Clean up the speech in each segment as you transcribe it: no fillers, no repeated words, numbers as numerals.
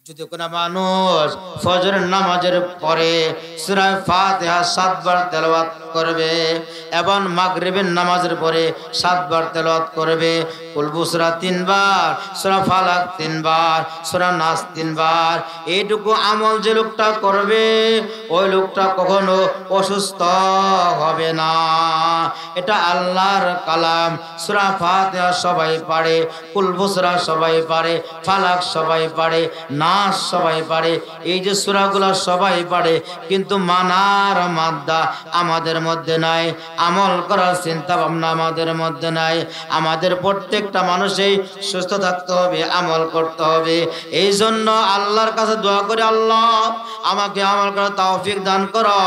যদি কোনো মানুষ ফজরের নামাজের পরে সূরা ফাতিহা 7 বার তেলাওয়াত করবে এবং মাগরিবের নামাজের পরে 7 বার তেলাওয়াত করবে, কুল সূরা 3 বার, সূরা ফালাক 3 বার, সূরা নাস 3 বার, এইটুকু আমল যে লোকটা করবে ওই লোকটা কখনো অসুস্থ হবে না। এটা আল্লাহর কালাম। সূরা ফাতিহা সবাই পারে, কুল সূরা সবাই পারে, ফালাক সবাই পারে, নাস সবাই পারে, এই যে সূরাগুলো সবাই পারে, কিন্তু মানার মাদ্দা আমাদের মধ্যে নাই, আমল করার চিন্তা ভাবনা আমাদের মধ্যে নাই। আমাদের প্রত্যেকটা মানুষই সুস্থ থাকতে হবে, আমল করতে হবে। এই জন্য আল্লাহর কাছে দোয়া করি, আল্লাহ আমাকে আমল করার তৌফিক দান করো,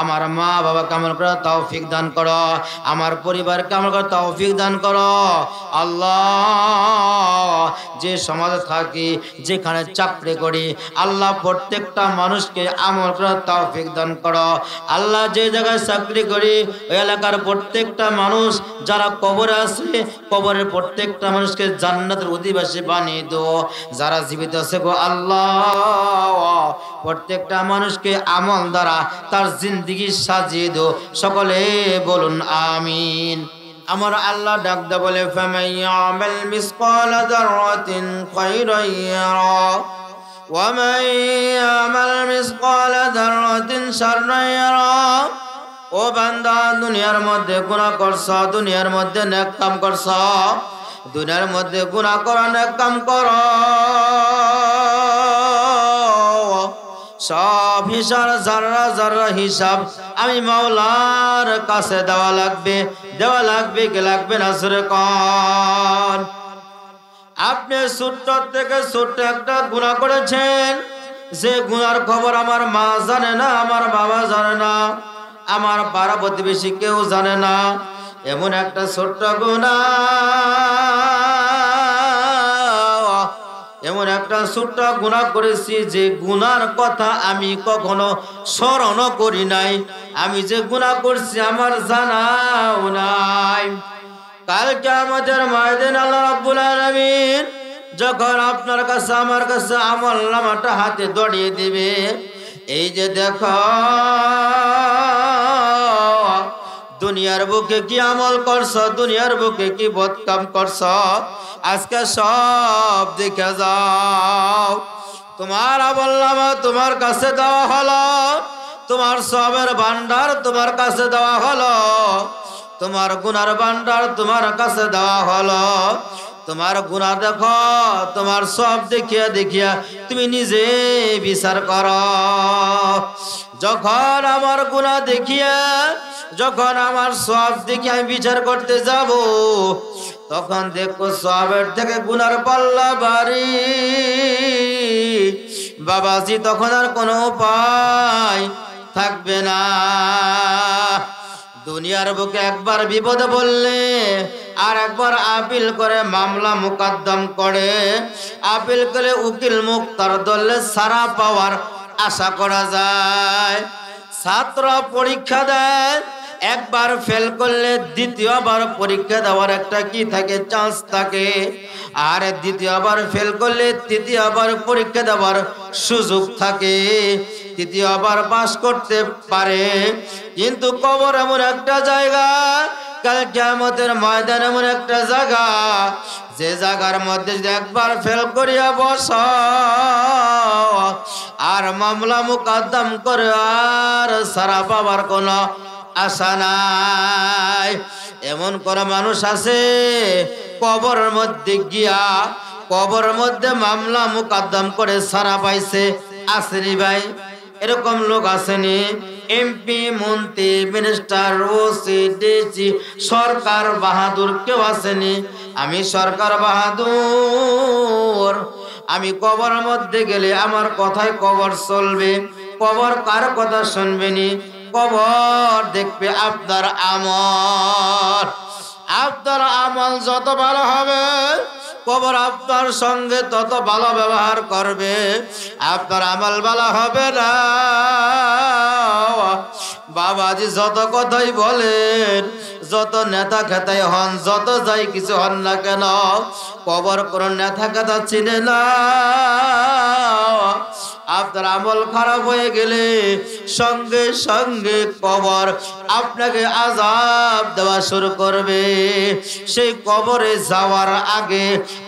আমার মা বাবাকে আমল করার তৌফিক দান করো, আমার পরিবারকে আমল করার তৌফিক দান করো। আল্লাহ যে সমাজে থাকি, যেখানে চাকরি করি, আল্লাহ প্রত্যেকটা মানুষকে আমল করার তৌফিক দান করো। আল্লাহ যে জায়গায় চাকরি করি ওই এলাকার প্রত্যেকটা মানুষ যারা কবরে আছে, কবরের প্রত্যেকটা মানুষকে জান্নাতের অধিবাসী বানিয়ে দাও। যারা জীবিত আছে গো আল্লাহ প্রত্যেকটা মানুষকে আমল দ্বারা তার জিন্দেগি সাজিয়ে দাও। সকলে বলুন আমিন। আমার আল্লাহ ডাক দা বলে, ফামাইয়ামাল মিসকালা যাররাতিন খায়রান ইয়ারা ওয়া মাইয়ামাল মিসকালা যাররাতিন শাররান ইয়ারা। ও বান্দা, দুনিয়ার মধ্যে গুনাহ করছ, দুনিয়ার মধ্যে নেক কাম করছ, দুনিয়ার মধ্যে গুনাহ করো, নেক কাম করো, সব হিসাব যারা যারা হিসাব আমি মাওলার কাছে দেওয়া লাগবে। দেওয়া লাগবে কি লাগবে না জোরে কোন? আপনি ছোট্ট থেকে ছোট্ট একটা গুনাহ করেছেন, যে গুনার খবর আমার মা জানে না, আমার বাবা জানে না, আমার পাড়া প্রতিবেশী কেউ জানে না। এমন একটা ছোট্ট গুনাহ, এমন একটা ছোট্ট গুনাহ করেছি যে গুনার কথা আমি কখনো স্মরণ করি নাই। আমি যে গুনাহ করছি আমার জানাও নাই। কাল কিয়ামতের ময়দানে আল্লাহ রাব্বুল আলামিন যখন আপনার কাছে আমার কাছে আমলনামাটা হাতে ধরিয়ে দিবে, এই যে দেখো দুনিয়ার বুকে কি আমল করছ, দুনিয়ার বুকে কি বদকাম করছ, আজকে সব দেখে যাও। তোমার আমলনামা তোমার কাছে দেওয়া হলো, তোমার সবের ভান্ডার তোমার কাছে দেওয়া হলো, তোমার গুনার ভান্ডার তোমার কাছে দেওয়া হলো। তোমার গুনাহ দেখো, তোমার সব দেখিয়া দেখিয়া তুমি নিজে বিচার করো। যখন আমার গুনাহ দেখিয়া, যখন আমার সব দেখে আমি বিচার করতে যাব, তখন দেখো সবের থেকে গুনার পাল্লা ভারী। বাবাজি, তখন আর কোনো উপায় থাকবে না। দুনিয়ার বুকে একবার বিপদে বললে আর একবার আপিল করে মামলা মুকদ্দম করে, আপিল করে উকিল মুক্তার দলে সারা পাওয়ার আশা করা যায়। ছাত্র পরীক্ষা দেয়, একবার ফেল করলে দ্বিতীয়বার পরীক্ষা দেওয়ার একটা কি থাকে, চান্স থাকে। আর দ্বিতীয়বার ফেল করলে তৃতীয়বার পরীক্ষা দেওয়ার সুযোগ থাকে, তৃতীয়বার পাস করতে পারে। কিন্তু কবর এমন একটা জায়গা, কাল কিয়ামতের ময়দান এমন একটা জায়গা, যে জায়গার মধ্যে যদি একবার ফেল করিয়া বস আর মামলা মুকদ্দম করে আর সারা পাবার কোনো আশা নাই। এমন কোন মানুষ আছে কবরের মধ্যে গিয়া, কবরের মধ্যে মামলা মুকদ্দম করে সারা পাইছে? আসেনি ভাই? এরকম লোক আসেনি? এমপি, মন্ত্রী, মিনিস্টার, ওসি, ডিসি, সরকার বাহাদুর কেউ আসেনি? আমি সরকার বাহাদুর, আমি কবরের মধ্যে গেলে আমার কথায় কবর চলবে, কবর কার কথা শুনবেনি? কবর দেখবে আপনার আমল। আপনার আমল যত ভালো হবে, কবর আপনার সঙ্গে তত ভালো ব্যবহার করবে। আপনার আমল ভালো হবে না, বাবাজি যত কথাই বলেন, যত নেতা খেতাই হন, যত যাই কিছু হন না কেন, কবর কোন নেতা খেতা চিনে না। আপনার আমল খারাপ হয়ে গেলে সঙ্গে সঙ্গে কবর আপনাকে আযাব দেওয়া শুরু করবে। সেই কবরে যাওয়ার আগে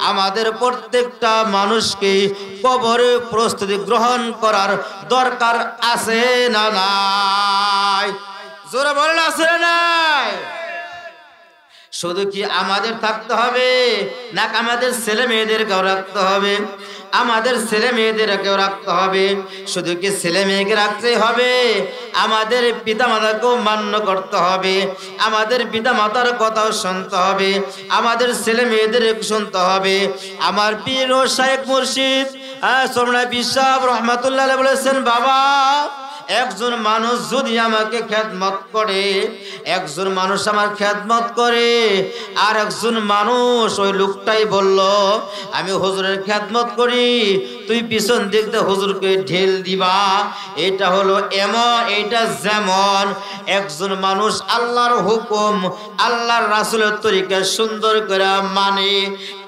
আমাদের প্রত্যেকটা মানুষকে কবরে প্রস্তুতি গ্রহণ করার দরকার আছে না নাই? জোরে বলেন, আছে না নাই? শুধু কি আমাদের থাকতে হবে না আমাদের ছেলে মেয়েদেরকেও রাখতে হবে? আমাদের ছেলে মেয়েদেরকেও রাখতে হবে। শুধু কি ছেলে মেয়েকে রাখতে হবে? আমাদের পিতা মাতাকেও মান্য করতে হবে। আমাদের পিতা মাতার কথাও শুনতে হবে। আমাদের ছেলে মেয়েদের শুনতে হবে। আমার পীর ও শাইখ মুর্শিদ সোমনাথ বিশ্বাস রহমাতুল্লাহ আলাইহি বলেছেন, বাবা, একজন মানুষ যদি আমাকে খেদমত করে, একজন মানুষ আমার খেদমত করে, আর একজন মানুষ ওই লোকটাই বলল আমি হুজুরের খেদমত করি, তুই পিছন দিক দিয়ে হুজুরকে ঢেল দিবা, এটা হলো এমন, এটা যেমন একজন মানুষ আল্লাহর হুকুম আল্লাহর রাসূলের তরিকা সুন্দর করে মানে,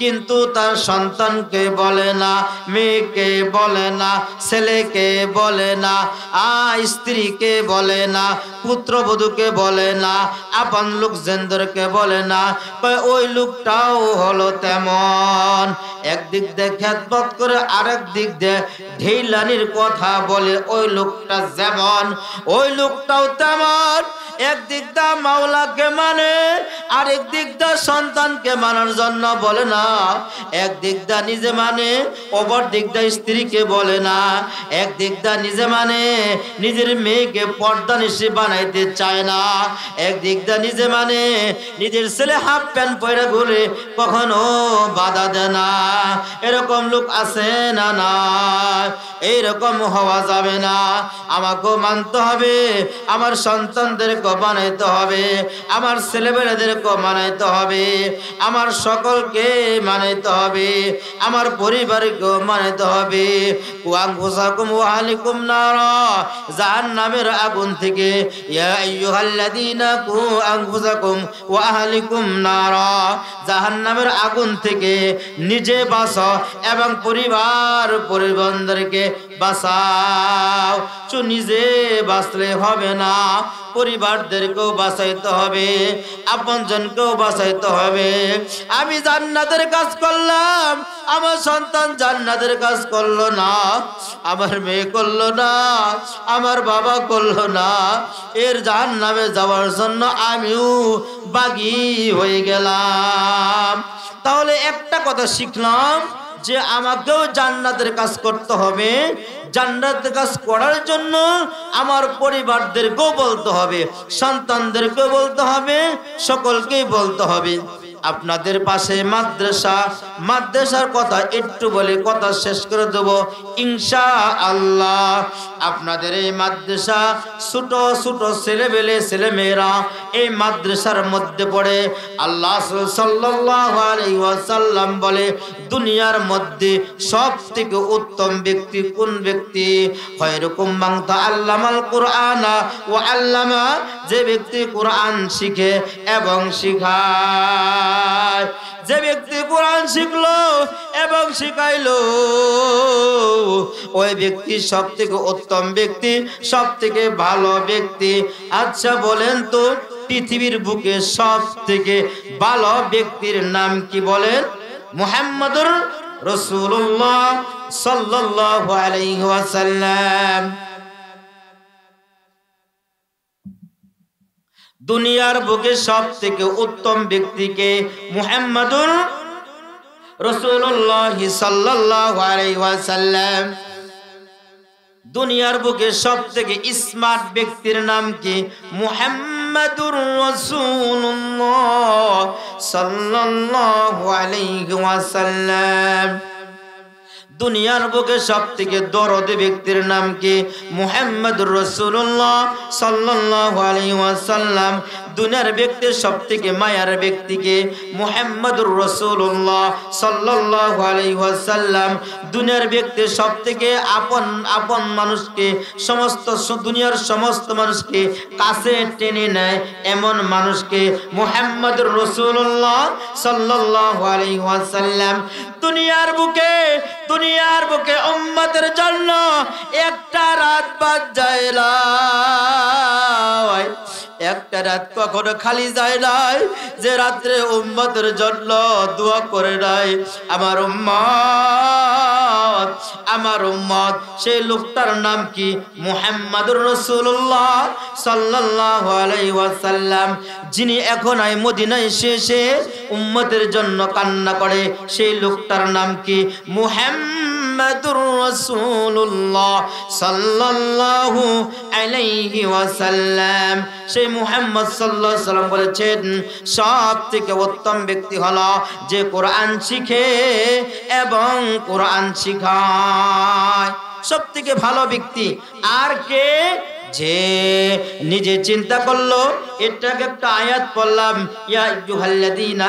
কিন্তু তার সন্তানকে বলে না, মেয়েকে বলে না, ছেলেকে বলে না, স্ত্রীকে বলে না, পুত্রবধূকে বলে না, আপন লোকজনদেরকে বলে না, ওই লোকটাও হলো তেমন। একদিক দিয়ে খেদমত করে আরেক দিক দিয়ে ঢেইলানির কথা বলে, ওই লোকটা যেমন ওই লোকটাও তেমন। একদিক দা মাওলাকে মানে, আরেক দিক দা সন্তানকে মানার জন্য বলে না। একদিক দা নিজে মানে, অপর দিক দা স্ত্রীকে বলে না। একদিক দা নিজে মানে, নিজের মেয়েকে পর্দানিশী বানাইতে চায় না। একদিক দা নিজে মানে, নিজের ছেলে হাফ প্যান্ট পরে ঘুরে কখনো বাধা দেয় না। এরকম লোক আছে না? না, এইরকম হওয়া যাবে না। আমাকেও মানতে হবে, আমার সন্তানদেরকে বানাইতে হবে, আমার ছেলেমেয়েদেরকে মানাইতে হবে, আমার সকলকে মানাইতে হবে, আমার পরিবারকে মানাইতে হবে। ওয়ানফুসাকুম ওয়া আহলিকুম নারা, জাহান্নামের আগুন থেকে, ইয়া আইয়ুহাল্লাযীনা কু আনফুসাকুম ওয়া আহলিকুম নারা, জাহান্নামের আগুন থেকে নিজে বাঁচো এবং পরিবারদেরকে বাঁচাও। নিজে বাঁচলে হবে না, পরিবারদেরকেও বাঁচাইতে হবে, আপনজনকেও বাঁচাইতে হবে। আমি জান্নাতের কাজ করলাম, আমার সন্তান জান্নাতের কাজ করলো না, আমার মেয়ে করলো না, আমার বাবা করলো না, এর জাহান্নামে যাওয়ার জন্য আমিও বাগী হয়ে গেলাম। তাহলে একটা কথা শিখলাম যে আমাকেও জান্নাতের কাজ করতে হবে। জান্নাতের কাজ করার জন্য আমার পরিবারদেরকেও বলতে হবে, সন্তানদেরকেও বলতে হবে, সকলকেই বলতে হবে। আপনাদের পাশে মাদ্রাসার কথা একটু বলে কথা শেষ করে দেব ইনশাআল্লাহ। আপনাদের এই মাদ্রাসা ছোট ছোট ছেলেমেয়েরা এই মাদ্রাসার মধ্যে পড়ে। আল্লাহ সাল্লাল্লাহু আলাইহি ওয়াসাল্লাম বলে, দুনিয়ার মধ্যে সবথেকে উত্তম ব্যক্তি কোন ব্যক্তি? খায়রুকুম মান তাআল্লামাল কুরআনা ওয়া আল্লামা, যে ব্যক্তি কোরআন শিখে এবং শিখায়। যে ব্যক্তি কোরআন শিখলো এবং শিখাইলো, ওই ব্যক্তি সবথেকে উত্তম ব্যক্তি, সবথেকে ভালো ব্যক্তি। আচ্ছা বলেন তো, পৃথিবীর বুকে সবথেকে ভালো ব্যক্তির নাম কি বলেন? মুহাম্মদুর রাসূলুল্লাহ সাল্লাল্লাহু আলাইহি ওয়াসাল্লাম। দুনিয়ার বুকে সবথেকে উত্তম ব্যক্তিকে? মুহাম্মদুর রাসূলুল্লাহ সাল্লাল্লাহু আলাইহি ওয়াসাল্লাম। দুনিয়ার বুকে সবথেকে স্মার্ট ব্যক্তির নাম কি? মুহাম্মদুর রাসূলুল্লাহ সাল্লাল্লাহু আলাইহি ওয়াসাল্লাম। দুনিয়ার বুকে সবথেকে দরদি ব্যক্তির নাম কি? মুহাম্মদুর রাসূলুল্লাহ সাল্লাল্লাহু আলাইহি ওয়াসাল্লাম। দুনিয়ার ব্যক্তির সবথেকে মায়ার ব্যক্তিকে? মুহাম্মদুর রাসূলুল্লাহ সাল্লাল্লাহু আলাইহি ওয়াসাল্লাম। দুনিয়ার ব্যক্তির সবথেকে আপন মানুষকে, সমস্ত দুনিয়ার সমস্ত মানুষকে কাছে টেনে নেয় এমন মানুষকে মুহাম্মদুর রাসূলুল্লাহ সাল্লাল্লাহু আলাইহি ওয়াসাল্লাম। দুনিয়ার বুকে উম্মতের জন্য একটা রাত বাদ যায় না, একটা রাত কখনো খালি যায় নাই যে রাত্রে উম্মতের জন্য দোয়া করে নাই। আমার উম্মত সেই লোকটার নাম কি? মুহাম্মাদুর রাসূলুল্লাহ সাল্লাল্লাহু আলাইহি ওয়াসাল্লাম, যিনি এখন এই মদিনায় এসে উম্মতের জন্য কান্না করে। সেই লোকটার নাম কি? মুহাম্মাদুর রাসূলুল্লাহ সাল্লাল্লাহু আলাইহি ওয়াসাল্লাম। সেই মুহাম্মদ সাল্লাল্লাহু আলাইহি ওয়াসাল্লাম বলেছেন, সবথেকে উত্তম ব্যক্তি হলো যে কোরআন শিখে এবং কোরআন শিখায়। সবথেকে ভালো ব্যক্তি আর কে? যে নিজে চিন্তা করলো। এটাকে একটা আয়াত পড়লাম, ইয়া আইয়ুহাল্লাযীনা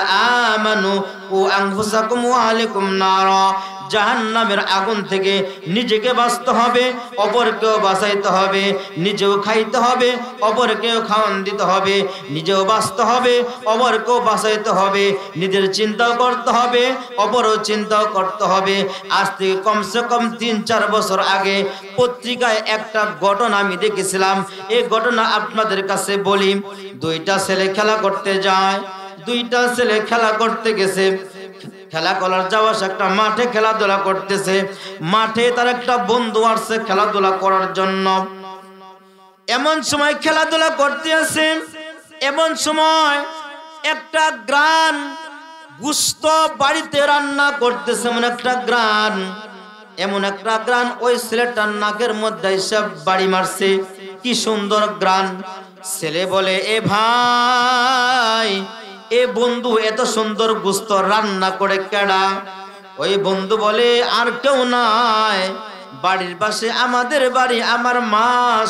আমানু কু আনফুসাকুম ওয়া আহলিকুম নারা, জাহান্নামের আগুন থেকে নিজেকে বাঁচতে হবে, অপরকেও বাঁচাইতে হবে, নিজেও খাইতে হবে, অপরকেও খাওয়ান দিতে হবে, নিজেও বাঁচতে হবে, অপরকেও বাঁচাইতে হবে, নিজের চিন্তাও করতে হবে, অপরও চিন্তাও করতে হবে। আজ থেকে কমসে কম 3-4 বছর আগে পত্রিকায় একটা ঘটনা আমি দেখেছিলাম। এই ঘটনা আপনাদের কাছে বলি। 2টা ছেলে খেলা করতে যায়। 2টা ছেলে খেলা করতে গেছে। খেলা করার যাওয়া একটা মাঠে খেলাধুলা করতেছে। মাঠে তার একটা বন্ধু আসছে খেলাধুলা করার জন্য। এমন সময় খেলাধুলা করতে আসে, এমন সময় একটা গ্রান গুস্ত বাড়িতে রান্না করতেছে। এমন একটা গ্রান ওই ছেলেটার নাকের মধ্যে সব বাড়ি মারছে। কি সুন্দর গ্রান! ছেলে বলে, এ ভাই, এ বন্ধু এত সুন্দর গোশত রান্না করে কেডা? ওই বন্ধু বলে, আর কেউ নাই, বাড়ির পাশে আমাদের বাড়ি, আমার মা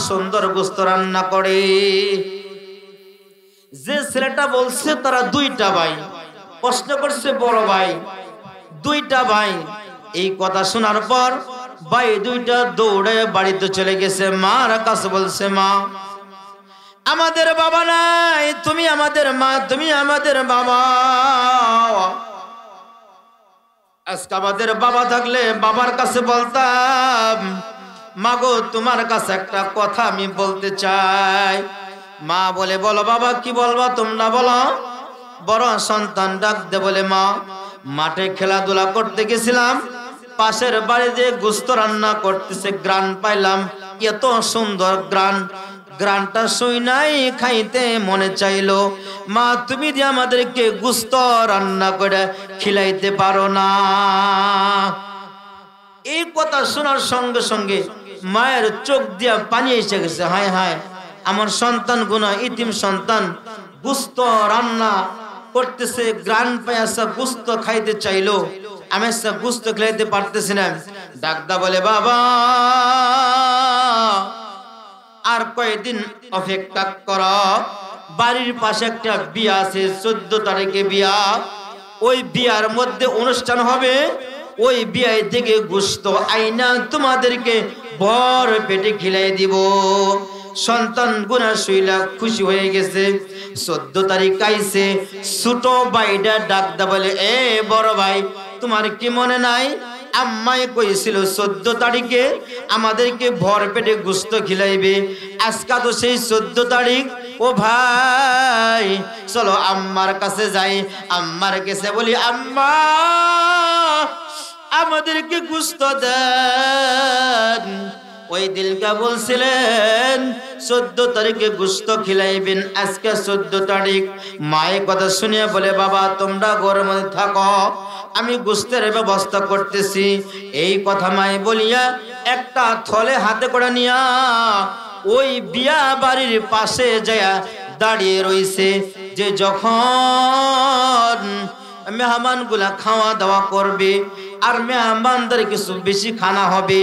সুন্দর গোশত রান্না করে। যে ছেলেটা বলছে তারা 2টা ভাই। প্রশ্ন করছে, বড় ভাই, 2টা ভাই। এই কথা শোনার পর ভাই 2টা দৌড়ে বাড়িতে চলে গেছে। মার কাছে বলছে, মা, আমাদের বাবা নাই, তুমি আমাদের মা, তুমি আমাদের বাবা। আজকে আমাদের বাবা থাকলে বাবার কাছে বলতাম, মাগো তোমার কাছে একটা কথা আমি বলতে চাই। মা বলে, বলো বাবা, কি বলবা তোমরা বলো। বড় সন্তান ডাক দে বলে, মা, মাঠে খেলাধুলা করতে গেছিলাম, পাশের বাড়িতে গোশত রান্না করতেছে, গ্রান পাইলাম, এত সুন্দর গ্রান, গ্রানটা শুই নাই খাইতে মনে চাইলো। মা, তুমি দিয়ে আমাদেরকে গোশত রান্না করে খিলাইতে পারো না? এই কথা শোনার সঙ্গে সঙ্গে মায়ের চোখ দিয়া পানি এসে গেছে। হায় হায়, আমার সন্তান গুনা, ইতিম সন্তান, গোশত রান্না করতেছে, গ্রান পায়াসা গোশত খাইতে চাইলো, আমি সব গোশত খেলাইতে পারতেছি না। ডাকদা বলে, বাবা, আর কয়েকদিন অপেক্ষা কর, বাড়ির পাশে একটা বিয়া আছে, 14 তারিখে বিয়া। ওই বিয়ার মধ্যে অনুষ্ঠান হবে, ওই বিয়ায় থেকে গোশত আইনা তোমাদেরকে ভর পেটে খিলাই দিব। সন্তান গুনা শুইলা খুশি হয়ে গেছে। 14 তারিখ আইছে। ছোট ভাইটা ডাকদা বলে, এ বড় ভাই, তোমার কি মনে নাই আম্মাই কইছিল 14 তারিখে আমাদেরকে ভর পেটে গোশত খিলাইবে? আজকে তো সেই 14 তারিখ। ও ভাই, চলো আম্মার কাছে যাই। আম্মার কাছে বলি, আম্মা, আমাদেরকে গোশত দেন। ওই দিলকা বলছিলেন 14 তারিখে গোশত খিলাইবেন, আজকে 14 তারিখ। মায়ের কথা শুনিয়া বলে, বাবা, তোমরা ঘরের মধ্যে থাকো, আমি গোশতের ব্যবস্থা করতেছি। এই কথা মায়ে বলিয়া একটা থলে হাতে করে নিয়া ওই বিয়া বাড়ির পাশে যায় দাঁড়িয়ে রইছে। যে যখন মেহমান গুলা খাওয়া দাওয়া করবে আর মেহমানদের কিছু বেশি খানা হবে,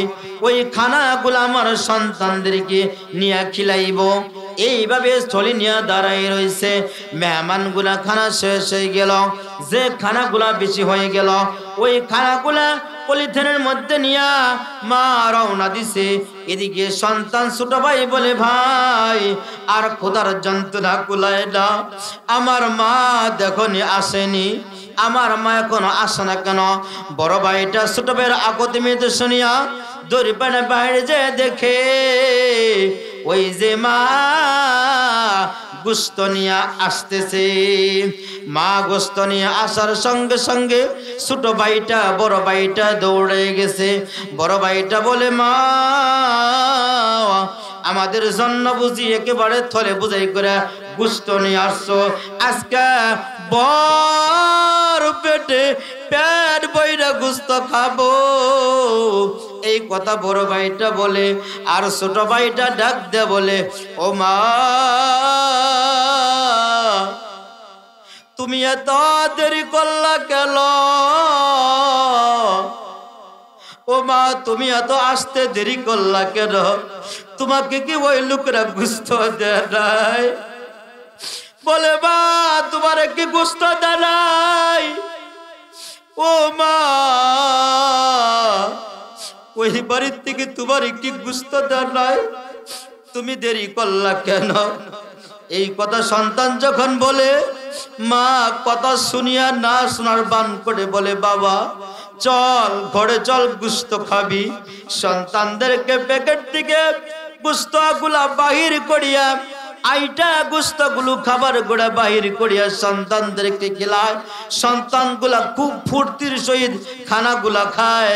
ওই খানাগুলো আমার সন্তানদেরকে নিয়ে খিলাইব। এইভাবে স্থলে নিয়ে দাঁড়াই রয়েছে। মেহমানগুলা খানা শেষ হয়ে গেল, যে খানাগুলা বেশি হয়ে গেল, ওই খানাগুলা পলিথিনের মধ্যে নিয়ে মা রওনা দিছে। এদিকে সন্তান ছোট ভাই বলে, ভাই, আর খোদার যন্ত্রণা কুলায় না, আমার মা দেখনি আসেনি, আমার মা এখনো আসে না কেন? বড় ভাইটা ছোট ভাইয়ের আকতিমিত শুনিয়া দড়িপানে বাইরে যে দেখে ওই যে মা গোশত নিয়ে আসতেছে। মা গোশত নিয়ে আসার সঙ্গে সঙ্গে ছোট ভাইটা বড় ভাইটা দৌড়ে গেছে। বড় ভাইটা বলে, মা আমাদের জন্য বুঝি একেবারে থলে বুঝাই করে গোশত নিয়ে আসছো, আজকে বড় পেটে পেট বইরা গোশত খাবো। এই কথা বড় ভাইটা বলে, আর ছোট ভাইটা ডাক দে বলে, ও মা তুমি এত দেরি করলা কেন? ও মা তুমি এত আসতে দেরি করলা কেন? তোমাকে কি ওই লোকরা গোশত দেয় নাই? বলে, মা তোমার কি গোশত দেয় নাই? ও মা ওই বাড়ির থেকে তোমার কি গোশত দেয় নাই? তুমি দেরি করলা কেন? এই কথা সন্তান যখন বলে, মা কথা শুনিয়া না শোনার বান করে বলে, বাবা চল ঘরে চল, গোশত খাবি। সন্তানদেরকে প্যাকেট থেকে গোশত গুলা বাহির করিয়া, আইটা গোশত গুলো খাবার গোড়া বাহির করিয়া সন্তানদেরকে খেলায়। সন্তানগুলা খুব ফুর্তির সহিত খানাগুলা খায়,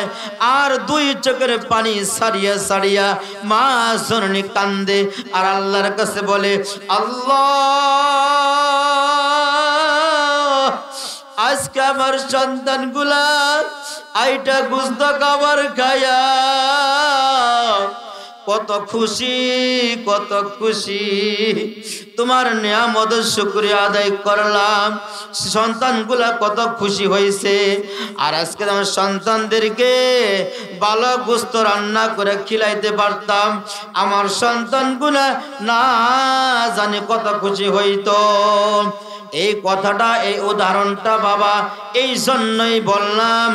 আর দুই চোখের পানি সারিয়া সারিয়া মা জননী কান্দে আর আল্লাহর কাছে বলে, আল্লাহ আজকে আমার সন্তানগুলা আইটা গোশত খাবার খায়া কত খুশি, কত খুশি। তোমার নিয়ামত শুকরিয়া আদায় করলাম, সন্তানগুলা কত খুশি হয়েছে। আর আজকে আমার সন্তানদেরকে ভালো গোশত রান্না করে খিলাইতে পারতাম, আমার সন্তানগুলা না জানি কত খুশি হইতো। এই কথাটা, এই উদাহরণটা বাবা এই জন্যই বললাম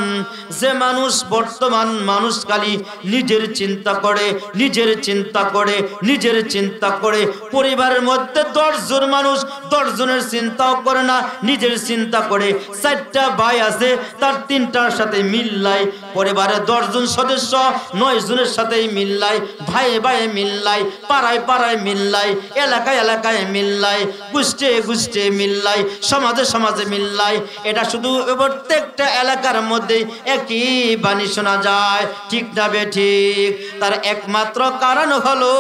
যে মানুষ, বর্তমান মানুষ খালি নিজের চিন্তা করে, নিজের চিন্তা করে, নিজের চিন্তা করে। পরিবারের মধ্যে 10 জন মানুষ 10 জনের চিন্তাও করে না, নিজের চিন্তা করে। 4টা ভাই আছে, তার 3টার সাথে মিল্লাই। পরিবারে 10 জন সদস্য 9 জনের সাথেই মিল্লাই, ভাই ভাই মিল্লাই, পাড়ায় পাড়ায় মিল্লাই, এলাকায় এলাকায় মিল্লাই, গোষ্ঠে গোষ্ঠে মিল্লাই, সমাজে সমাজে মিল্লাই। এটা শুধু প্রত্যেকটা এলাকার মধ্যে একই বাণী শোনা যায়, ঠিক না বে ঠিক? তার একমাত্র কারণ হলো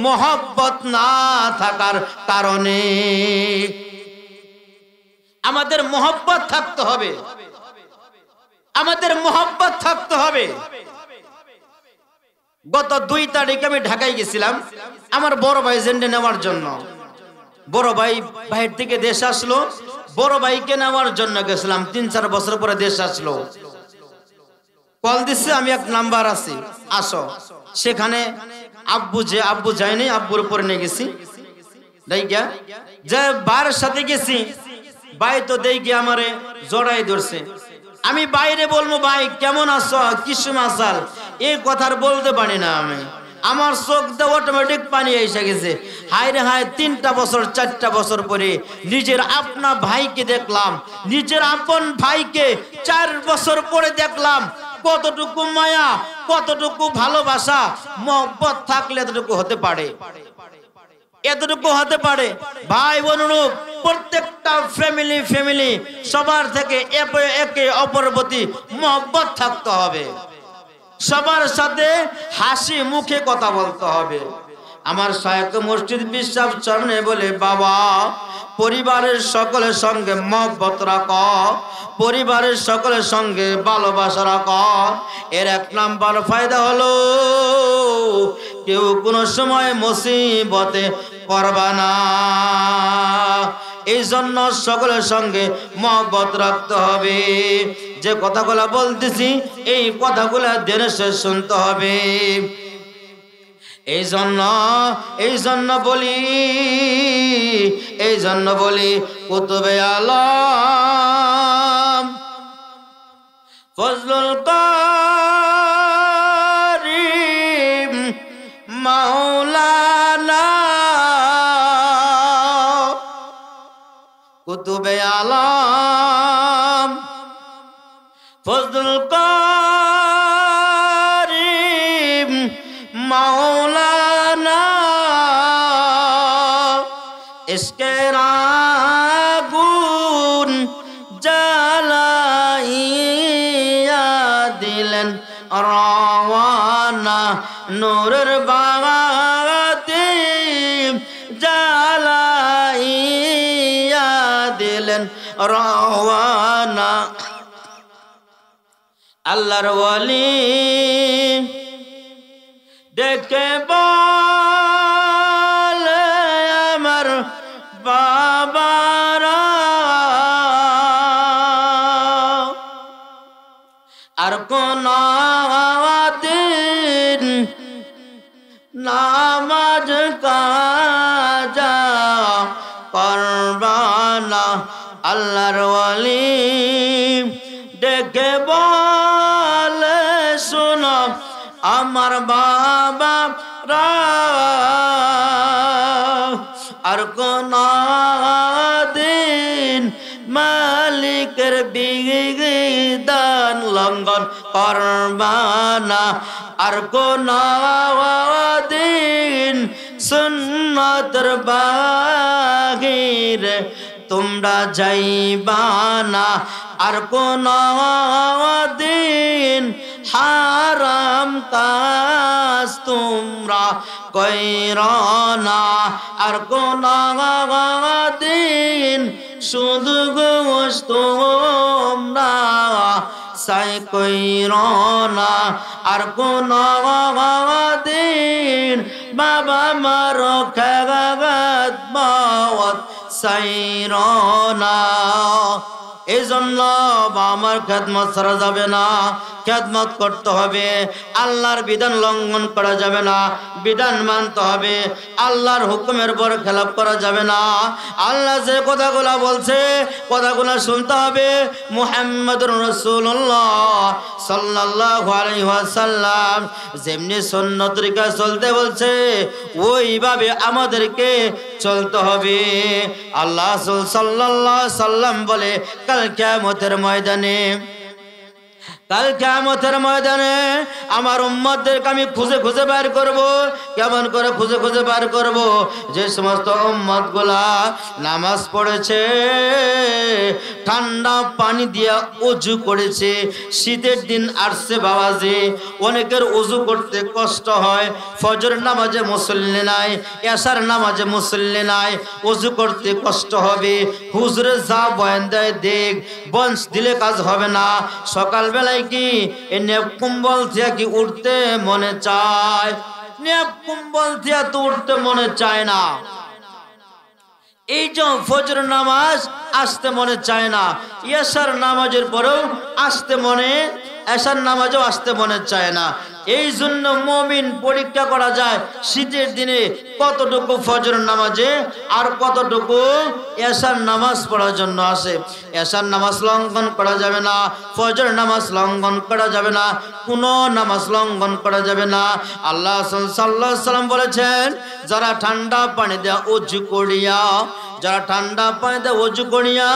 মহব্বত না থাকার কারণে। আমাদের মহব্বত থাকতে হবে, আমাদের মহব্বত থাকতে হবে। গত 2 তারিখে আমি ঢাকায় গেছিলাম আমার বড় ভাই জেন্ডে নেওয়ার জন্য। বড় ভাই বাইরে থেকে দেশ আসলো, বড় ভাইকে নেওয়ার জন্য গেছিলাম। 3-4 বছর পরে দেশ আসলো, কল দিচ্ছে, আমি এক নাম্বার আছি, আসো। সেখানে আব্বু যায়নি, আব্বুর উপরে নিয়ে গেছি। দেখিয়া যে বাইরের সাথে গেছি, ভাই তো দেখি আমারে জড়াই ধরছে। আমি বাইরে বলবো, ভাই কেমন আছো, কিসুম আসাল, এই কথার বলতে পারি না আমি। আমার চোখ দিয়ে অটোমেটিক পানি এসে গেছে। হায় রে হায়, 3টা বছর 4টা বছর পরে নিজের আপনা ভাইকে দেখলাম, নিজের আপন ভাইকে 4 বছর পরে দেখলাম। কতটুকু মায়া, কতটুকু ভালোবাসা, মহব্বত থাকলে এতটুকু হতে পারে, এতটুকু হতে পারে। ভাই বোনরূপ প্রত্যেকটা ফ্যামিলি সবার থেকে একে অপরের প্রতি মহব্বত থাকতে হবে, সবার সাথে হাসি মুখে কথা বলতে হবে। আমার শায়খ মুর্শিদ বিশ্বাস চরণে বলে, বাবা পরিবারের সকলের সঙ্গে মহব্বত রাখ, পরিবারের সকলের সঙ্গে ভালোবাসা রাখ। এর 1 নাম্বার ফায়দা হলো কেউ কোনো সময় মুসিবতে পড়বা না। এই জন্য সকলের সঙ্গে মহব্বত রাখতে হবে। যে কথাগুলা বলতেছি এই কথাগুলা ধ্যানে শুনতে হবে। এই জন্য বলি কুতুবে আলম ফজলুল কারীম মাওলানা, কুতুবে আলম ফজলুল করিম মাওলানা ইশকের আগুন জ্বালাইয়া দিলেন রওয়ানা নূরের বাগাতে জ্বালাইয়া দিলেন রওয়ানা। আল্লাহর ওয়ালি দেখে বলে আমার বাবারা আর কোন দিন নামাজ কাজা করবানা। আল্লাহর ওয়ালি ডেকে বলে শোনো আমার বাবারা আর কোন দিন মালিকের বিধান লঙ্ঘন করবানা। আর কোন দিন সুন্নতের বাহিরে তোমরা যাইবানা। আর কোন দিন হারাম কাজ তোমরা কইরনা। আর কোন দিন শুধু গোশত তোমরা সাই কইরনা। আর কোন দিন বাবা মার খেগাত বাওয়াত সাইরনা। এই জন্য আমার খেদমত ছাড়া যাবে না, খেদমত করতে হবে। আল্লাহর বিধান লঙ্ঘন করা যাবে না, বিধান মানতে হবে। আল্লাহর হুকুমের পর খেলাপ করা যাবে না। আল্লাহ যে কথাগুলো বলছে কথাগুলো শুনতে হবে। মুহাম্মদুর রাসূলুল্লাহ সাল্লাল্লাহু আলাইহি ওয়াসাল্লাম যেমনি সুন্নাত তরিকা চলতে বলছে ওইভাবে আমাদেরকে চলতে হবে। আল্লাহ সাল্লাল্লাহু আলাইহি সাল্লাম বলে কাল কিয়ামতের ময়দানে, কাল কিয়ামতের ময়দানে আমার উম্মতদেরকে আমি খুঁজে খুঁজে বের করব। কেমন করে খুঁজে খুঁজে বের করব? যে সমস্ত উম্মতগুলা নামাজ পড়েছে, ঠান্ডা পানি দিয়া ওযু করেছে। শীতের দিন আসছে বাবাজি, অনেকের ওযু করতে কষ্ট হয়। ফজর নামাজে মুসল্লি নাই, এশার নামাজে মুসল্লি নাই, ওযু করতে কষ্ট হবে। হুজুরে যা বয়ান দেয় দেখ, বঞ্চ দিলে কাজ হবে না। সকালবেলায় কি নেপ কুম্বল থেকে কি উঠতে মনে চায়? নেপ কুম্বল থেকে তো উঠতে মনে চায় না। এই যে ফজর নামাজ আসতে মনে চায় না, এশার নামাজের পরেও আসতে মনে, এশার নামাজও আসতে মনে চায় না। এই জন্য মুমিন পরীক্ষা করা যায় শীতের দিনে কতটুকু ফজর নামাজে আর কতটুকু এশার নামাজ পড়ার জন্য আসে। এশার নামাজ লঙ্ঘন করা যাবে না, ফজর নামাজ লঙ্ঘন করা যাবে না, কোনো নামাজ লঙ্ঘন করা যাবে না। আল্লাহ সাল্লাল্লাহু আলাইহি সাল্লাম বলেছেন যারা ঠান্ডা পানি দেয়া ওযু করিয়া, যারা ঠান্ডা পানিতে ওযু করিয়া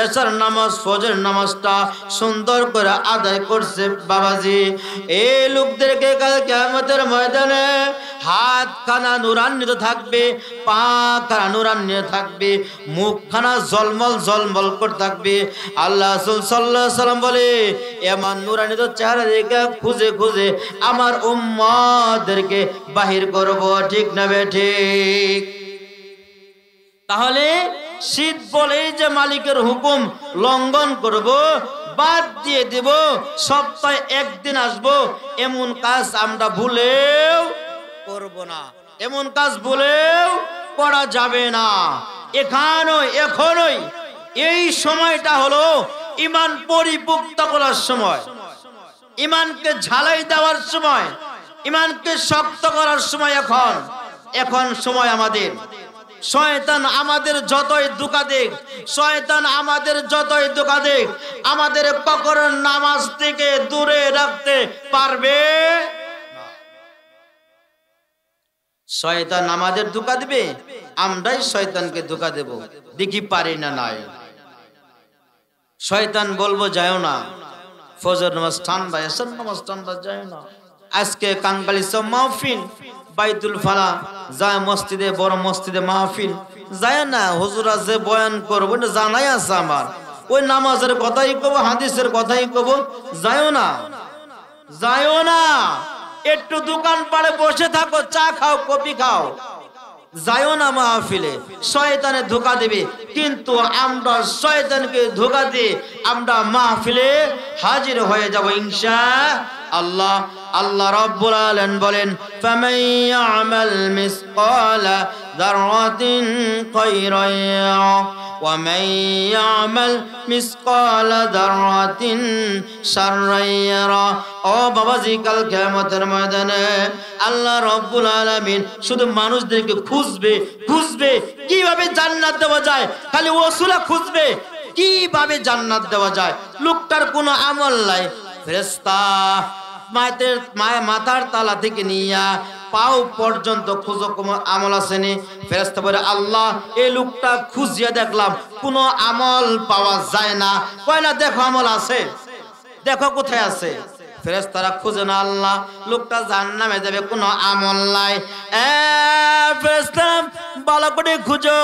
এশার নামাজ ফজর নামাজটা সুন্দর করে আদায় করছে বাবাজি, এই লোকদেরকে কাল কিয়ামতের ময়দানে হাত খানা নুরান্বিত থাকবে, পা খানা নুরান্বিত থাকবে, মুখ খানা জলমল জলমল করে থাকবে। আল্লাহ সাল্লাল্লাহু আলাইহি সাল্লাম বলে এমন নুরান্বিত চেহারা দেখে খুঁজে খুঁজে আমার উম্মতদেরকে বাহির করব। ঠিক না বেঠিক? তাহলে শীত বলেই যে মালিকের হুকুম লঙ্ঘন করব, বাদ দিয়ে দেব, সপ্তাহে একদিন আসবো, এমন কাজ আমরা ভুলেও করব না। এমন কাজ ভুলেও করা যাবে না। এখনই এই সময়টা হলো ঈমান পরিপুক্ত করার সময়, ঈমানকে ঝালাই দেওয়ার সময়, ঈমানকে শক্ত করার সময়। এখন সময় আমাদের। শয়তান আমাদের যতই ধোঁকা দেখ, শয়তান আমাদের যতই ধোঁকা দেখ, আমাদের কখনো নামাজ থেকে দূরে রাখতে পারবে না। শয়তান আমাদের ধোঁকা দিবে, আমরাই শয়তানকে ধোঁকা দেব। দেখি পারি না নাই। শয়তান বলবো যাও না, ফজর নামাজ ঠান্ডা, এসব নামাজ ঠান্ডা যায় না। আজকে কাঙ্গালি সব মাহফিল, বাইতুল ফালা যায় মসজিদে, বড় মসজিদে মাহফিল যায় না। হুজুর আছে বয়ান করবো না, জানাই আছে আমার, ওই নামাজের কথাই কব, হাদিসের কথাই কব, যায়ও না, যায়ও না। একটু দোকান পাড়ে বসে থাকো, চা খাও, কফি খাও, যায়ও না মাহফিলে, শয়তানে ধোঁকা দেবে। কিন্তু আমরা শয়তানকে ধোঁকা দিয়ে আমরা মাহফিলে হাজির হয়ে যাব ইনশাআল্লাহ। আল্লাহ রাব্বুল আলামিন বলেন, ফামান ইয়ামাল মিসকালা যাররাতিন খায়রান ইয়ারা ওয়া মান ইয়ামাল মিসকালা যাররাতিন শাররান ইয়ারা। ও বাবাজি, কাল কিয়ামতের ময়দানে আল্লাহ রাব্বুল আলামিন শুধু মানুষদেরকে খুঁজবে, খুঁজবে কিভাবে জান্নাত দেওয়া যায়, খালি ওসিলা খুঁজবে কিভাবে জান্নাত দেওয়া যায়। লোকটার কোনো আমল নাই, ফেরেশতা মাথার তালা থেকে নিয়া পাও পর্যন্ত খুঁজো, আমল আসেনি। ফেরেশতা বলে, আল্লাহ এই লোকটা খুঁজিয়া দেখলাম কোনো আমল পাওয়া যায় না। কয় না, দেখো আমল আছে, দেখো কোথায় আছে। ফেরেশতারা খুঁজে না, আল্লাহ লোকটা জাহান্নামে যাবে, কোনো আমল নাই। ফেরেশতা ভালো করে খুঁজো,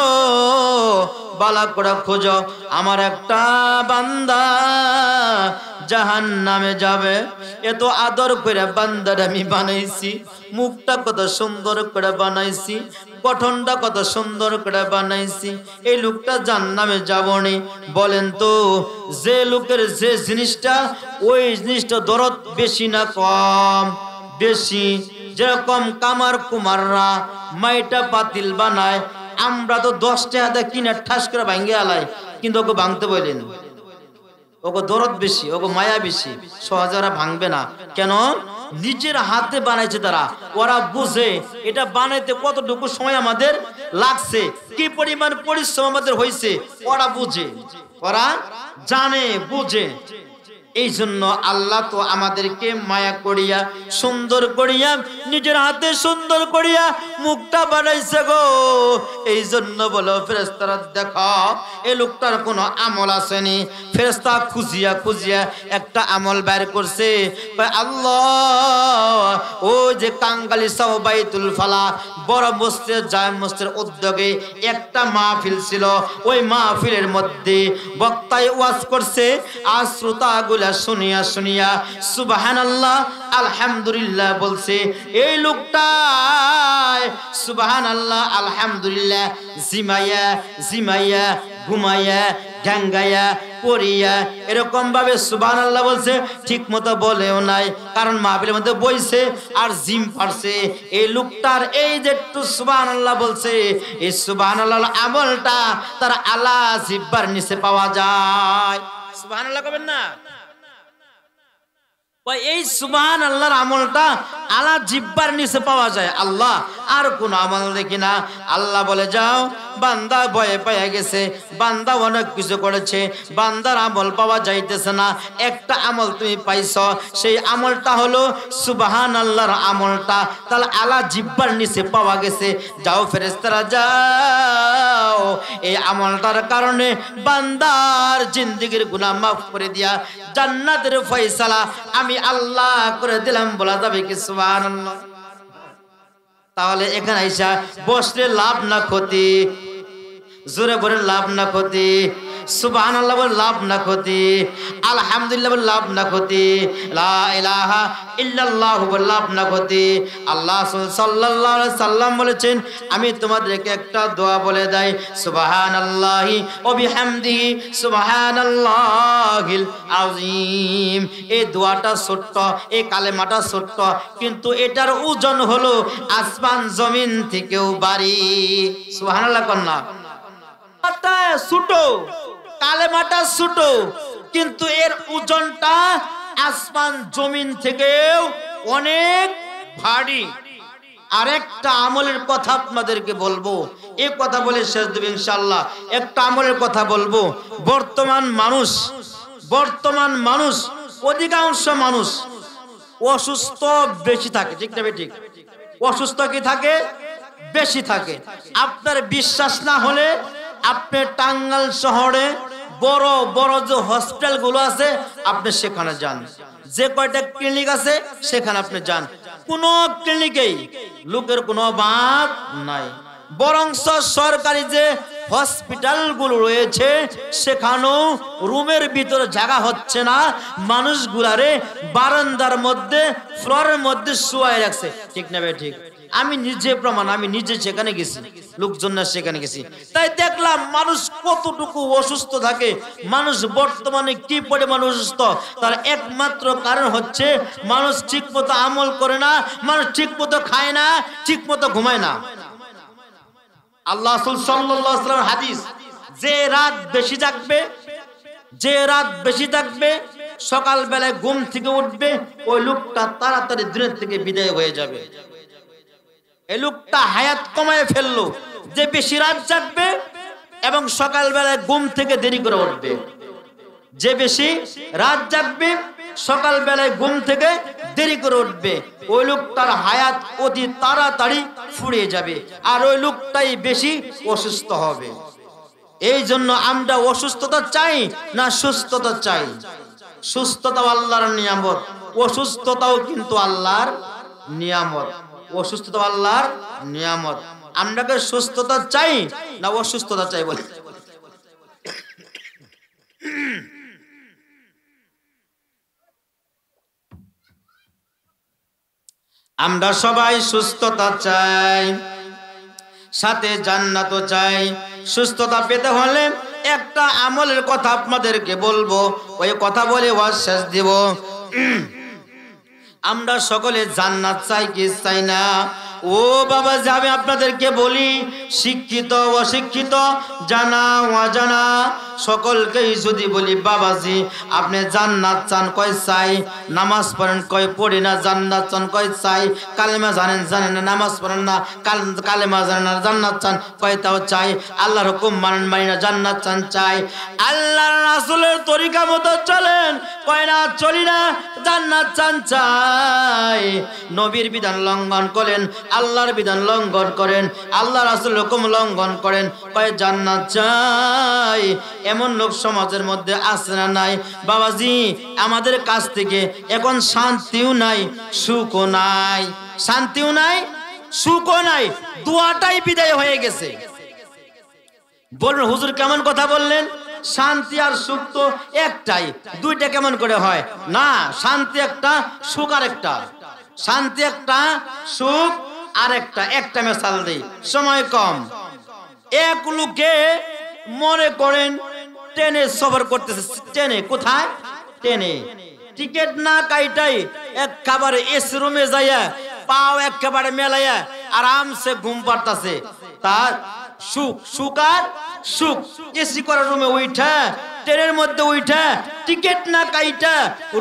ভালো করে খুঁজো, আমার একটা বান্দা জাহান্নামে যাবে। এত আদর করে বান্দার আমি বানাইছি, মুখটা কত সুন্দর করে বানাইছি, গঠনটা কত সুন্দর করে বানাইছি, এই লোকটা জাহান্নামে যাবনি। বলেন তো, যে লোকের যে জিনিসটা, ওই জিনিসটা দরদ বেশি না কম? বেশি। যেরকম কামার কুমাররা মাইটা পাতিল বানায়, আমরা তো 10 টাকা কিনে ঠাস করে ভাঙ্গে আলাই, কিন্তু ওকে ভাঙতে বলেন, ওকে দরদ বেশি, ওকে মায়া বেশি, সহজে ভাঙবে না। কেন? নিজের হাতে বানাইছে তারা, ওরা বুঝে এটা বানাইতে কতটুকু সময় আমাদের লাগছে, কি পরিমাণ পরিশ্রম আমাদের হয়েছে, ওরা বুঝে, ওরা জানে, বুঝে। এই জন্য আল্লাহ তো আমাদেরকে মায়া করিয়া, সুন্দর করিয়া, নিজের হাতে সুন্দর করিয়া মুখটা বানাইছে গো। এই জন্য বলো ফেরেশতারা, দেখো এই লোকটার কোনো আমল আসেনি। ফেরেশতা খুঁজিয়া খুঁজিয়া একটা আমল বের করছে। আল্লাহ, ও যে কাঙ্গালি সাহ বাইতুল ফালা বড় মসজিদ, জামে মসজিদের উদ্যোগে একটা মাহফিল ছিল। ওই মাহফিলের মধ্যে বক্তায় ওয়াজ করছে, আর শ্রোতাগুলা শুনিয়া শুনিয়া সুবহানাল্লাহ আলহামদুলিল্লাহ বলছে। এই লোকটা সুবহানাল্লাহ আলহামদুলিল্লাহ জিমাইয়া জিমাইয়া ঘুমাইয়া গাঙ্গাইয়া পড়িয়া এরকম ভাবে সুবহানাল্লাহ বলছে, ঠিক মতো বলেও নাই, কারণ মাহফিলের মধ্যে বইছে আর জিম পারছে। এই লোকটার এই যে একটু সুবহানাল্লাহ বলছে, এই সুবহানাল্লাহ আমলটা তার আলা জিহ্বার নিচে পাওয়া যায়। সুবহানাল্লাহ কবেন না? এই সুবহানাল্লাহর আমলটা আলা জিহ্বার নিচে পাওয়া যায়। আল্লাহ আর কোন আমল দেখি না। আল্লাহ বলে, যাও, বান্দা ভয়ে পেয়ে গেছে, বান্দা অনেক কিছু করেছে, বান্দার আমল পাওয়া যাইতেছে না। একটা আমল তুমি পাইছ, সেই আমলটা হলো সুবহানাল্লাহর আমলটা, তাহলে আলা জিহ্বার নিচে পাওয়া গেছে। যাও ফেরেশতারা যাও, এই আমলটার কারণে বান্দার জিন্দেগির গুনাহ মাফ করে দিয়া জান্নাতের ফয়সালা আমি আল্লাহ করে দিলাম। বলা যাবে কি সুবহানাল্লাহ? তাহলে এখানে আইসা বসলে লাভ না ক্ষতি? জোরে বলে লাভ না ক্ষতি? সুবহানাল্লাহ বলে লাভ না ক্ষতি? আলহামদুলিল্লাহ বলে লাভ না ক্ষতি? লা ইলাহা ইল্লাল্লাহ বলে লাভ না ক্ষতি? আল্লাহ সাল্লাল্লাহু আলাইহি সাল্লাম বলেছেন, আমি তোমাদেরকে একটা দোয়া বলে দেই, সুবহানাল্লাহি ওয়া বিহামদিহি সুবহানাল্লাহিল আযীম। এই দোয়াটা ছোট্ট, এই কালেমাটা ছোট্ট, কিন্তু এটার ওজন হলো আসমান জমিন থেকেও ভারী। সুবহানাল্লাহ কন্যা ছোট, কালেমাটা ছোট, কিন্তু এর ওজনটা আসমান জমিন থেকেও অনেক ভারী। আরেকটা আমলের কথা আপনাদেরকে বলবো, এই কথা বলে শেষ দেব ইনশাআল্লাহ। একটা আমলের কথা বলবো। বর্তমান মানুষ অধিকাংশ মানুষ অসুস্থ বেশি থাকে, ঠিক না ঠিক? অসুস্থ কি থাকে? বেশি থাকে। আপনার বিশ্বাস না হলে আপনি টাঙ্গাইল শহরে বড় বড় যে হসপিটালগুলো আছে আপনি সেখানে যান, যে কয়টা ক্লিনিক আছে সেখানে আপনি যান, কোন ক্লিনিকেই লোকের কোনো অভাব নাই। বরং সরকারি যে হসপিটালগুলো রয়েছে সেখানেও রুমের ভিতরে জায়গা হচ্ছে না, মানুষগুলারে বারান্দার মধ্যে ফ্লোরের মধ্যে শুয়ায় রাখছে। ঠিক না ভাই? ঠিক। আমি নিজে প্রমাণ, আমি নিজে সেখানে গেছি, লোকজন সেখানে গেছি, তাই দেখলাম মানুষ কতটুকু অসুস্থ থাকে। মানুষ বর্তমানে কি পরিমাণ অসুস্থ, তার একমাত্র কারণ হচ্ছে মানুষ ঠিক মতো আমল করে না, মানুষ ঠিক মতো খায় না, ঠিক মতো ঘুমায় না। আল্লাহ রাসূল সাল্লাল্লাহু আলাইহি ওয়াসাল্লাম হাদিস, যে রাত বেশি জাগবে, যে রাত বেশি জাগবে সকাল বেলায় ঘুম থেকে উঠবে, ওই লোকটা তাড়াতাড়ি দুনিয়া থেকে বিদায় হয়ে যাবে। এই লোকটা হায়াত কমায় ফেললো, যে বেশি রাত জাগবে এবং সকাল বেলায় ঘুম থেকে দেরি করে উঠবে। যে বেশি রাত জাগবে সকাল বেলায় ঘুম থেকে দেরি করে উঠবে, ওই লোকটার হায়াত অতি তাড়াতাড়ি ফুরিয়ে যাবে, আর ওই লোকটাই বেশি অসুস্থ হবে। এই জন্য আমরা অসুস্থতা চাই না সুস্থতা চাই? সুস্থতা আল্লাহর নিয়ামত, অসুস্থতাও কিন্তু আল্লাহর নিয়ামত। অসুস্থতা আল্লাহর নিয়ামত। আমরা কি সুস্থতা চাই না অসুস্থতা চাই? বলি আমরা সবাই সুস্থতা চাই, সাথে জান্নাতও চাই। সুস্থতা পেতে হলে একটা আমলের কথা আপনাদেরকে বলবো, ওই কথা বলে ওয়াজ শেষ দিব। আমরা সকলে জান্নাত চাই কি চাই না? ও বাবা, যাবে আপনাদেরকে বলি, শিক্ষিত অশিক্ষিত, জানা অজানা, সকলকেই যদি বলি বাবাজি আপনি জান্নাত চান কয় চাই, নামাজ পড়েন কয় পড়ি না, জান্নাত চান কয় চাই, কালেমা জানেন জানেন না, নামাজ পড়েন না, কালেমা জানেন না, জান্নাত চান কয় তাও চাই, আল্লাহর হুকুম মানেন মানি না, জান্নাত চান চাই, আল্লাহর রাসূলের তরিকা মতো চলেন কয় না চলি না, জান্নাত চান চাই। নবীর বিধান লঙ্ঘন করেন, আল্লাহর বিধান লঙ্ঘন করেন, আল্লাহ রাসূলের হুকুম লঙ্ঘন করেন, কয় জান্নাত চাই। এমন লোক সমাজের মধ্যে আছে না নাই? বাবাজি আমাদের কাছ থেকে এখন শান্তিও নাই, সুখও নাই, শান্তিও নাই, সুখও নাই, দুয়াটাই বিদায় হয়ে গেছে। বলুন হুজুর কেমন কথা বললেন? শান্তি আর সুখ তো একটাই, দুইটা কেমন করে হয়? না, শান্তি একটা, সুখ আর একটা, শান্তি একটা, সুখ আর একটা। একটা মিশাল দেই, সময় কম। এক লোকে মনে করেন ট্রেনে সফর করতেছে, ট্রেনে কোথায়? ট্রেনে টিকিট না কাইটাই একেবারে এসি রুমে যাইয়া পাও একেবারে মেলাইয়া আরামসে ঘুম পাড়তাছে। তার সুখ, সুখ আর সুখ। এসি করা রুমে উঠা, ট্রেনের মধ্যে উঠা, টিকিট না কাইটা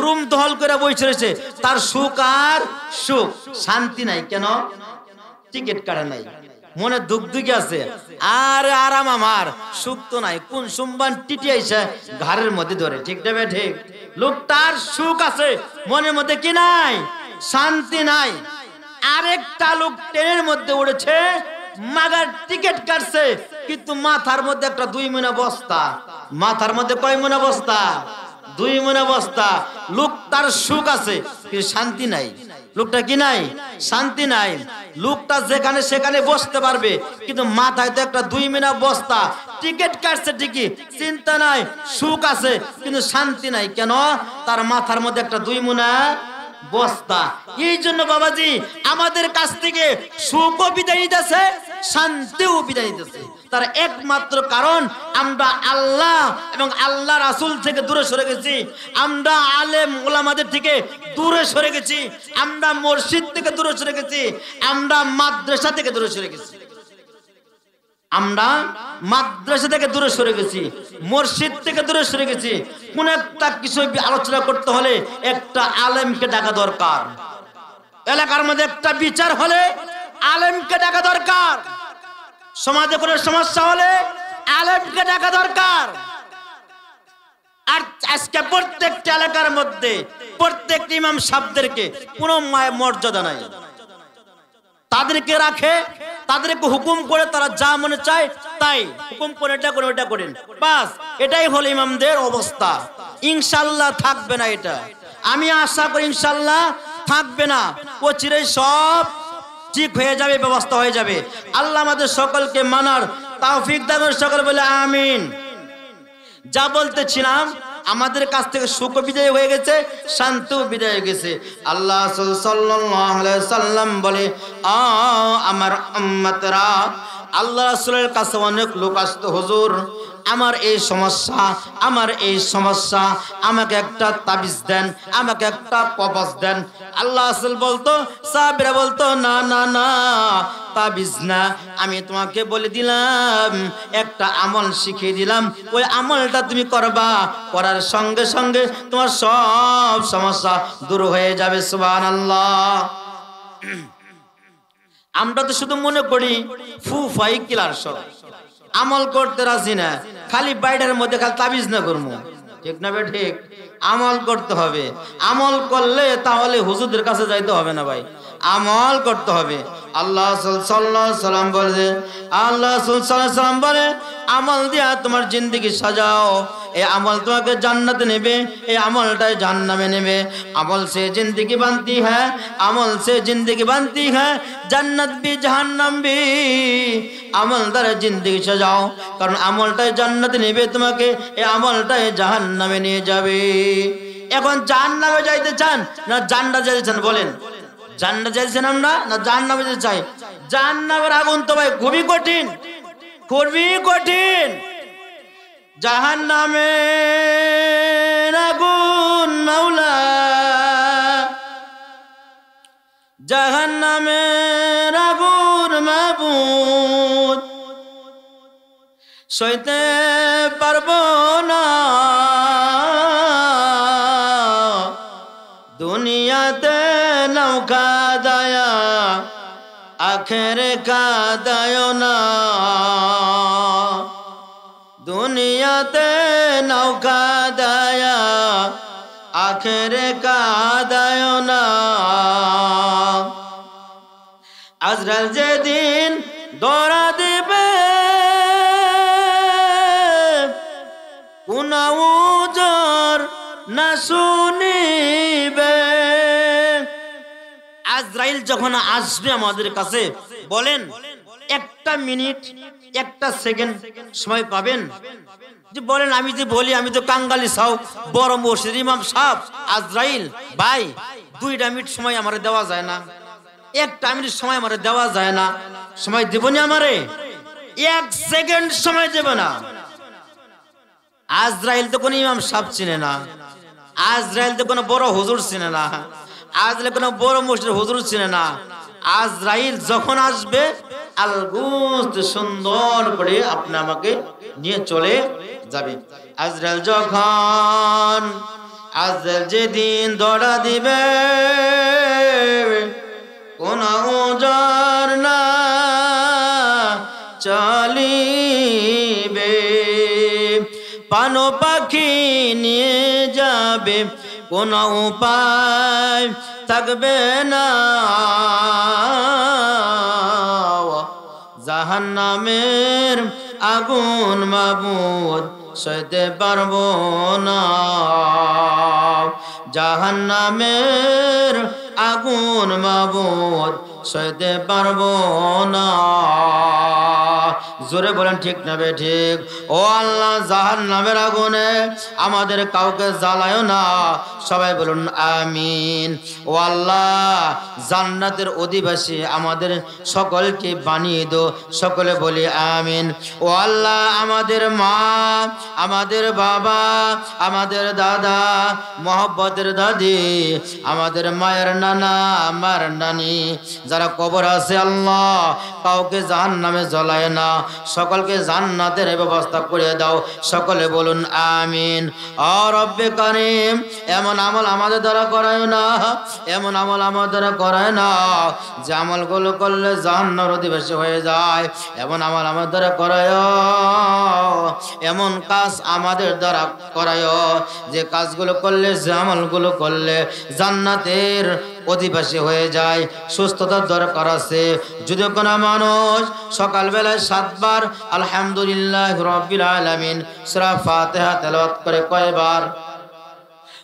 রুম দখল করে বসে রয়েছে, তার সুখ আর সুখ। শান্তি নাই, কেন? টিকিট কাটা নাই, মনে দুঃখ দুঃখী আছে, আর আরাম আমার, সুখ তো নাই। কোন সুম্বান টিটি আইসা ঘরের মধ্যে ধরে। ঠিক না? ঠিক। লোকটার সুখ আছে, মনের মধ্যে কি নাই? শান্তি নাই। আরেকটা লোক ট্রেনের মধ্যে উঠেছে, মাগার টিকিট কাটছে, কিন্তু মাথার মধ্যে একটা 2 মণা বস্তা। মাথার মধ্যে কয় মণা বস্তা? 2 মণা বস্তা। লোকটার সুখ আছে কিন্তু শান্তি নাই। লোকটা কি নাই? শান্তি নাই। লোকটা যেখানে সেখানে বসতে পারবে, কিন্তু মাথায় তো একটা 2 মণা বস্তা। টিকিট কাটছে ঠিকই, চিন্তা নাই, সুখ আছে কিন্তু শান্তি নাই। কেন? তার মাথার মধ্যে একটা 2 মণা বস্তা। এই জন্য বাবাজি আমাদের কাছ থেকে সুখও বিদায় দিতেছে, শান্তিও বিদায় দিতেছে। তার একমাত্র কারণ আমরা আল্লাহ এবং আল্লাহ রাসূল থেকে দূরে সরে গেছি, আমরা আলেম ওলামাদের থেকে দূরে সরে গেছি, আমরা মসজিদ থেকে দূরে সরে গেছি, আমরা মাদ্রাসা থেকে দূরে সরে গেছি, আমরা মাদ্রাসা থেকে দূরে সরে গেছি, মসজিদ থেকে দূরে সরে গেছি। কোন একটা কিছু আলোচনা করতে হলে একটা আলেমকে ডাকা দরকার, এলাকার মধ্যে একটা বিচার হলে আলেমকে ডাকা দরকার, সমাজে কোনো সমস্যা হলে আলেমকে ডাকা দরকার। আর আজকে প্রত্যেকটা এলাকার মধ্যে প্রত্যেক ইমাম সাহেবদেরকে কোনো মর্যাদা নাই। তাদেরকে রাখে, তাদেরকে হুকুম করে, তারা যা মনে চায় তাই হুকুম করে, এটা করে ওটা করেন, বাস এটাই হলো ইমামদের অবস্থা। ইনশাআল্লাহ থাকবে না, এটা আমি আশা করি ইনশাআল্লাহ থাকবে না, চিরে সব ঠিক হয়ে যাবে, ব্যবস্থা হয়ে যাবে। আল্লাহ আমাদের সকলকে মানার তৌফিক দান করুন, সকলে বলে আমিন। যা বলতেছিলাম, আমাদের কাছ থেকে সুখ বিদায় হয়ে গেছে, শান্ত বিদায় হয়ে গেছে। আল্লাহ সাল্লাল্লাহু আলাইহি সাল্লাম বলে, আমার উম্মতরা, আল্লাহ রাসূলের কাছে অনেক লোক আসতো, হুজুর আমার এই সমস্যা, আমার এই সমস্যা, আমাকে একটা তাবিজ দেন, আমাকে একটা কবজ দেন। আল্লাহ রাসূল বলতো, সাহাবীরা বলতো, না না না, তাবিজ না, আমি তোমাকে বলে দিলাম, একটা আমল শিখিয়ে দিলাম, ওই আমলটা তুমি করবা, করার সঙ্গে সঙ্গে তোমার সব সমস্যা দূর হয়ে যাবে। সুবহানাল্লাহ। আমরা তো শুধু মনে করি ফুফাই কিলার সব, আমল করতে রাজি না, খালি বাইরের মধ্যে খালি তাবিজ না করবো, ঠিক না বে ঠিক? আমল করতে হবে, আমল করলে তাহলে হুজুরদের কাছে যাইতে হবে না ভাই, আমল করতে হবে। আল্লাহ সাল্লাল্লাহু আলাইহি সাল্লাম বলে, আল্লাহ সাল্লাল্লাহু আলাইহি সাল্লাম বলে, আমল দিয়া তোমার জিন্দেগি সাজাও, এই আমল তোমাকে জান্নাতে নেবে, এই আমলটাই জাহান্নামে নেবে। আমল से जिंदगी बनती है, আমল से जिंदगी बनती है, জান্নাত भी জাহান্নাম भी। আমল দ্বারা জিন্দেগি সাজাও, কারণ আমলটাই জান্নাতে নেবে তোমাকে, এই আমলটাই জাহান্নামে নিয়ে যাবে। এখন জাহান্নামে যাইতে চান না জান্নাতে যাইতে চান? বলেন, জান্নাতে যাইতেছেন আমরা না জাহান্নামে যেতে চাই? জাহান্নামের আগুন তো ভাই খুবই কঠিন, খুবই কঠিন। জাহান্নামের আগুন মাওলা, জাহান্নামের আগুন মাবুদ, সইতে পারবো না, দুনিয়াতে নৌকা দায়া, আখেরে কাদায় না, দুনিয়াতে নৌকা দায়া, আখেরে কাদায় না। আজরাইল যেদিন দৌড়া দিবে, কোন উজর না শুনিবে। আজরাইল যখন আসবে আমাদের কাছে, বলেন একটা মিনিট, একটা সেকেন্ড সময় পাবেন? যে বলেন, আমি যে বলি, আমি তো কাঙ্গালি সাও, বড় মসজিদ ইমাম সাহেব, আজরাইল ভাই 2টা মিনিট সময় আমারে দেওয়া যায় না? 1টা মিনিট সময় আমারে দেওয়া যায় না? সময় দেবনি আমারে? 1 সেকেন্ড সময় দেব না। আজরাইল তো কোন ইমাম সাহেব চিনে না, আজরাইল তো কোন বড় হুজুর চিনে না, আজরাইল কোন বড় মসজিদের হুজুর চিনে না। আজরাইল যখন আসবে, আলগুস্ত সুন্দর করে আপনি আমাকে নিয়ে চলে যাবে। আজরাইল যখন, আজরাইল যেদিন দৌড়া দিবে, কোন ওজার না চলিবে, পানো পাখি নিয়ে যাবে, কোন উপায় থাকবে না, জাহান্নামের আগুন মাবুদ সইতে পারবো না, জাহান্নামের আগুন মাবুদ সইতে পারবো না। জোরে বলেন ঠিক না বে ঠিক? ও আল্লাহ, জাহান্নামের আগুনে আমাদের কাউকে জ্বালায়ও না, সবাই বলুন আমিন। ও আল্লাহ, জান্নাতের অধিবাসী আমাদের সকলকে বানিয়ে দো, সকলে বলি আমিন। ও আল্লাহ, আমাদের মা, আমাদের বাবা, আমাদের দাদা, মহব্বতের দাদি, আমাদের মায়ের নানা, আমার নানি, যারা কবর আছে, আল্লাহ কাউকে জাহান্নামে জ্বালায় না, সকলকে জান্নাতের ব্যবস্থা করে দাও, সকলে বলুন আমিন। ও রব্বে কারীম, এমন আমল আমাদের দ্বারা করায় না, এমন আমল আমাদের দ্বারা করায় না যে আমলগুলো করলে জাহান্নামের অধিবাসী হয়ে যায়, এমন আমল আমাদের দ্বারা করায়, এমন কাজ আমাদের দ্বারা করায় যে কাজগুলো করলে, যে আমলগুলো করলে জান্নাতের অধিবাসী হয়ে যায়, সুস্থতার দরকার আছে। যদি কোনো মানুষ সকালবেলায় 7 বার আলহামদুলিল্লাহ রাব্বিল আলামিন সূরা ফাতিহা তেলাওয়াত করে, কয়বার?